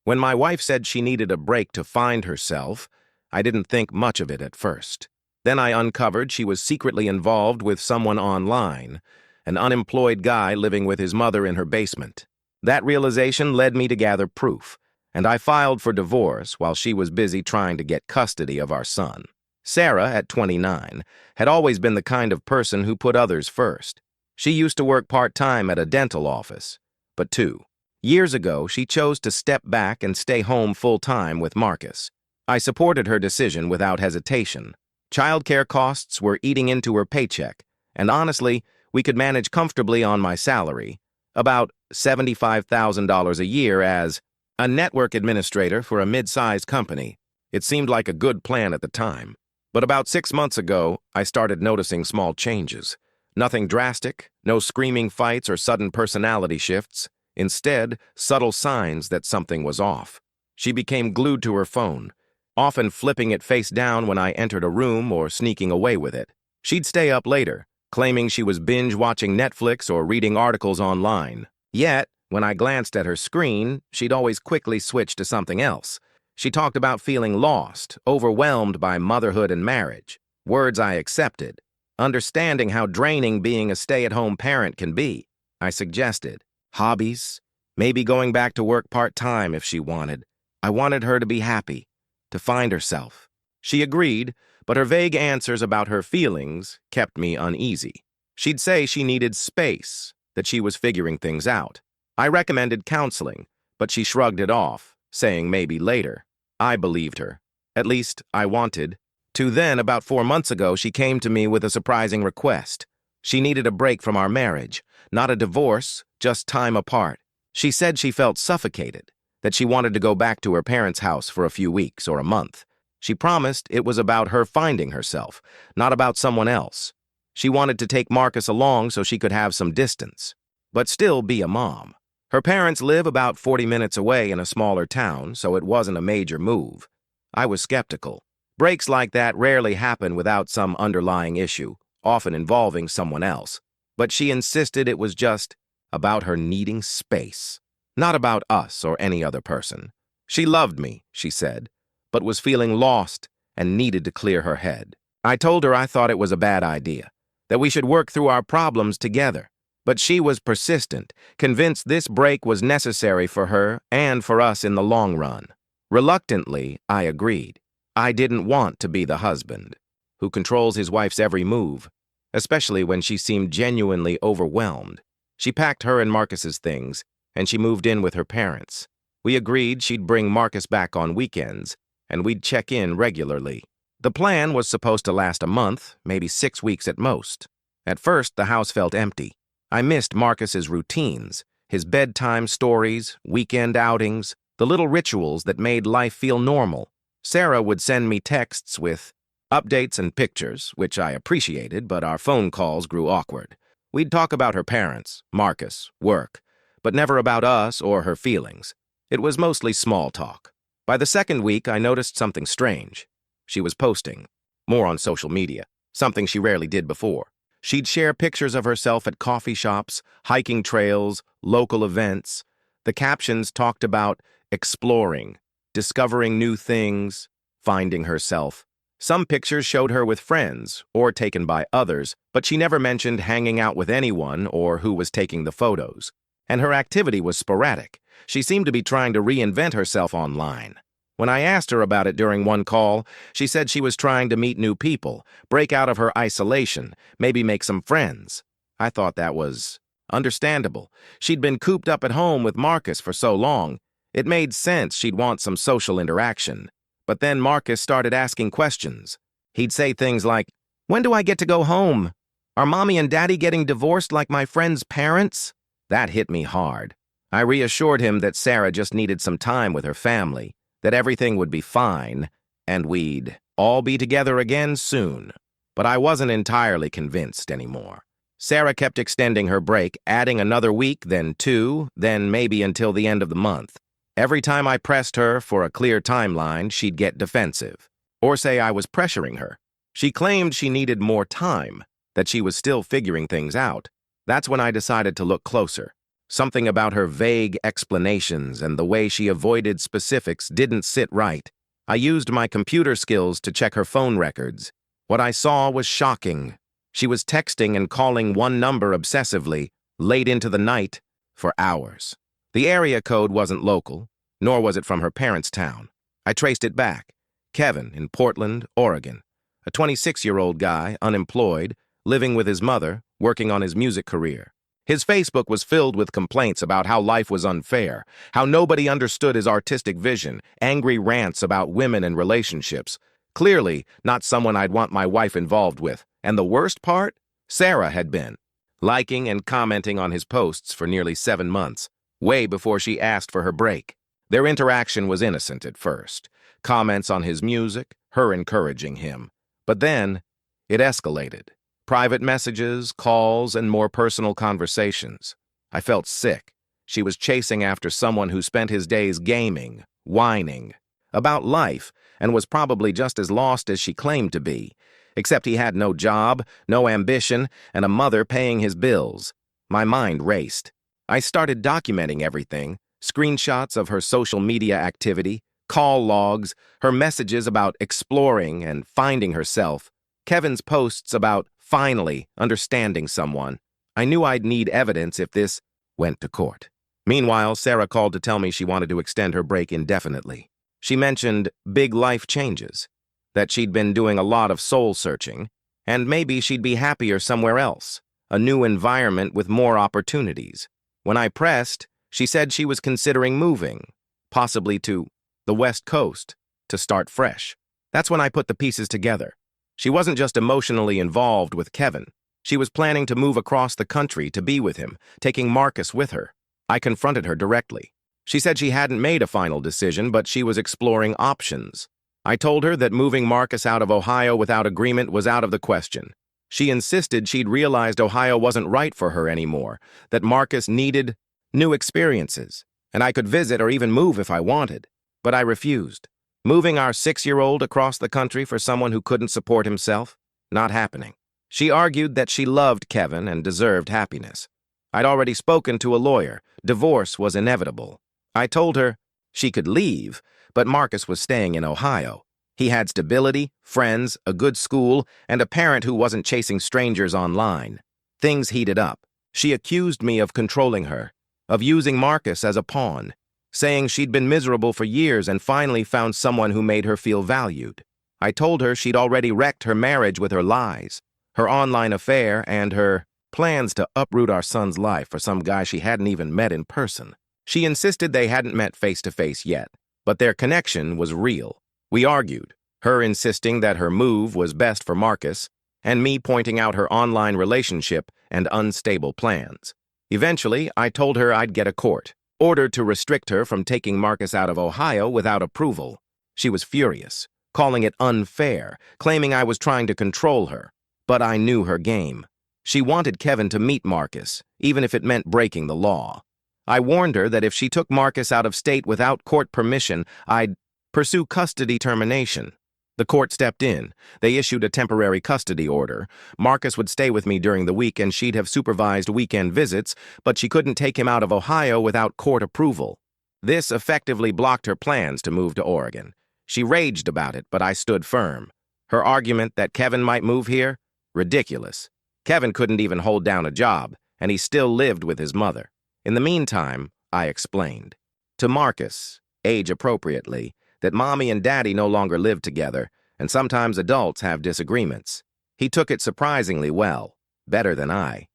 When my wife said she needed a break to find herself, I didn't think much of it at first. Then I uncovered she was secretly involved with someone online, an unemployed guy living with his mother in her basement. That realization led me to gather proof, and I filed for divorce while she was busy trying to get custody of our son. Sarah, at 29, had always been the kind of person who put others first. She used to work part-time at a dental office, but 2 years ago she chose to step back and stay home full-time with Marcus. I supported her decision without hesitation. Childcare costs were eating into her paycheck, and honestly, we could manage comfortably on my salary, about $75,000 a year as a network administrator for a mid-sized company. It seemed like a good plan at the time. But about 6 months ago, I started noticing small changes. Nothing drastic, no screaming fights or sudden personality shifts. Instead, subtle signs that something was off. She became glued to her phone, often flipping it face down when I entered a room or sneaking away with it. She'd stay up later, claiming she was binge-watching Netflix or reading articles online. Yet, when I glanced at her screen, she'd always quickly switch to something else. She talked about feeling lost, overwhelmed by motherhood and marriage, words I accepted, understanding how draining being a stay-at-home parent can be. I suggested hobbies, maybe going back to work part-time if she wanted. I wanted her to be happy, to find herself. She agreed, but her vague answers about her feelings kept me uneasy. She'd say she needed space, that she was figuring things out. I recommended counseling, but she shrugged it off, saying maybe later. I believed her. At least, I wanted to. Then, about 4 months ago, she came to me with a surprising request. She needed a break from our marriage, not a divorce, just time apart. She said she felt suffocated, that she wanted to go back to her parents' house for a few weeks or a month. She promised it was about her finding herself, not about someone else. She wanted to take Marcus along so she could have some distance, but still be a mom. Her parents live about 40 minutes away in a smaller town, so it wasn't a major move. I was skeptical. Breaks like that rarely happen without some underlying issue, often involving someone else. But she insisted it was just about her needing space, not about us or any other person. She loved me, she said, but was feeling lost and needed to clear her head. I told her I thought it was a bad idea, that we should work through our problems together. But she was persistent, convinced this break was necessary for her and for us in the long run. Reluctantly, I agreed. I didn't want to be the husband who controls his wife's every move, especially when she seemed genuinely overwhelmed. She packed her and Marcus's things, and she moved in with her parents. We agreed she'd bring Marcus back on weekends, and we'd check in regularly. The plan was supposed to last a month, maybe 6 weeks at most. At first, the house felt empty. I missed Marcus's routines, his bedtime stories, weekend outings, the little rituals that made life feel normal. Sarah would send me texts with updates and pictures, which I appreciated, but our phone calls grew awkward. We'd talk about her parents, Marcus, work, but never about us or her feelings. It was mostly small talk. By the second week, I noticed something strange. She was posting more on social media, something she rarely did before. She'd share pictures of herself at coffee shops, hiking trails, local events. The captions talked about exploring, discovering new things, finding herself. Some pictures showed her with friends or taken by others, but she never mentioned hanging out with anyone or who was taking the photos. And her activity was sporadic. She seemed to be trying to reinvent herself online. When I asked her about it during one call, she said she was trying to meet new people, break out of her isolation, maybe make some friends. I thought that was understandable. She'd been cooped up at home with Marcus for so long. It made sense she'd want some social interaction. But then Marcus started asking questions. He'd say things like, "When do I get to go home? Are Mommy and Daddy getting divorced like my friend's parents?" That hit me hard. I reassured him that Sarah just needed some time with her family, that everything would be fine, and we'd all be together again soon. But I wasn't entirely convinced anymore. Sarah kept extending her break, adding another week, then 2, then maybe until the end of the month. Every time I pressed her for a clear timeline, she'd get defensive, or say I was pressuring her. She claimed she needed more time, that she was still figuring things out. That's when I decided to look closer. Something about her vague explanations and the way she avoided specifics didn't sit right. I used my computer skills to check her phone records. What I saw was shocking. She was texting and calling one number obsessively, late into the night, for hours. The area code wasn't local, nor was it from her parents' town. I traced it back. Kevin in Portland, Oregon. A 26-year-old guy, unemployed, living with his mother, working on his music career. His Facebook was filled with complaints about how life was unfair, how nobody understood his artistic vision, angry rants about women and relationships. Clearly, not someone I'd want my wife involved with. And the worst part? Sarah had been liking and commenting on his posts for nearly 7 months, way before she asked for her break. Their interaction was innocent at first. Comments on his music, her encouraging him. But then, it escalated. Private messages, calls, and more personal conversations. I felt sick. She was chasing after someone who spent his days gaming, whining about life, and was probably just as lost as she claimed to be, except he had no job, no ambition, and a mother paying his bills. My mind raced. I started documenting everything, screenshots of her social media activity, call logs, her messages about exploring and finding herself, Kevin's posts about finally understanding someone. I knew I'd need evidence if this went to court. Meanwhile, Sarah called to tell me she wanted to extend her break indefinitely. She mentioned big life changes, that she'd been doing a lot of soul-searching, and maybe she'd be happier somewhere else, a new environment with more opportunities. When I pressed, she said she was considering moving, possibly to the West Coast, to start fresh. That's when I put the pieces together. She wasn't just emotionally involved with Kevin. She was planning to move across the country to be with him, taking Marcus with her. I confronted her directly. She said she hadn't made a final decision, but she was exploring options. I told her that moving Marcus out of Ohio without agreement was out of the question. She insisted she'd realized Ohio wasn't right for her anymore, that Marcus needed new experiences, and I could visit or even move if I wanted. But I refused. Moving our 6-year-old across the country for someone who couldn't support himself? Not happening. She argued that she loved Kevin and deserved happiness. I'd already spoken to a lawyer. Divorce was inevitable. I told her she could leave, but Marcus was staying in Ohio. He had stability, friends, a good school, and a parent who wasn't chasing strangers online. Things heated up. She accused me of controlling her, of using Marcus as a pawn, saying she'd been miserable for years and finally found someone who made her feel valued. I told her she'd already wrecked her marriage with her lies, her online affair, and her plans to uproot our son's life for some guy she hadn't even met in person. She insisted they hadn't met face-to-face yet, but their connection was real. We argued, her insisting that her move was best for Marcus, and me pointing out her online relationship and unstable plans. Eventually, I told her I'd get a court order to restrict her from taking Marcus out of Ohio without approval. She was furious, calling it unfair, claiming I was trying to control her. But I knew her game. She wanted Kevin to meet Marcus, even if it meant breaking the law. I warned her that if she took Marcus out of state without court permission, I'd pursue custody termination. The court stepped in. They issued a temporary custody order. Marcus would stay with me during the week and she'd have supervised weekend visits, but she couldn't take him out of Ohio without court approval. This effectively blocked her plans to move to Oregon. She raged about it, but I stood firm. Her argument that Kevin might move here? Ridiculous. Kevin couldn't even hold down a job, and he still lived with his mother. In the meantime, I explained to Marcus, age appropriately, that Mommy and Daddy no longer live together, and sometimes adults have disagreements. He took it surprisingly well, better than I.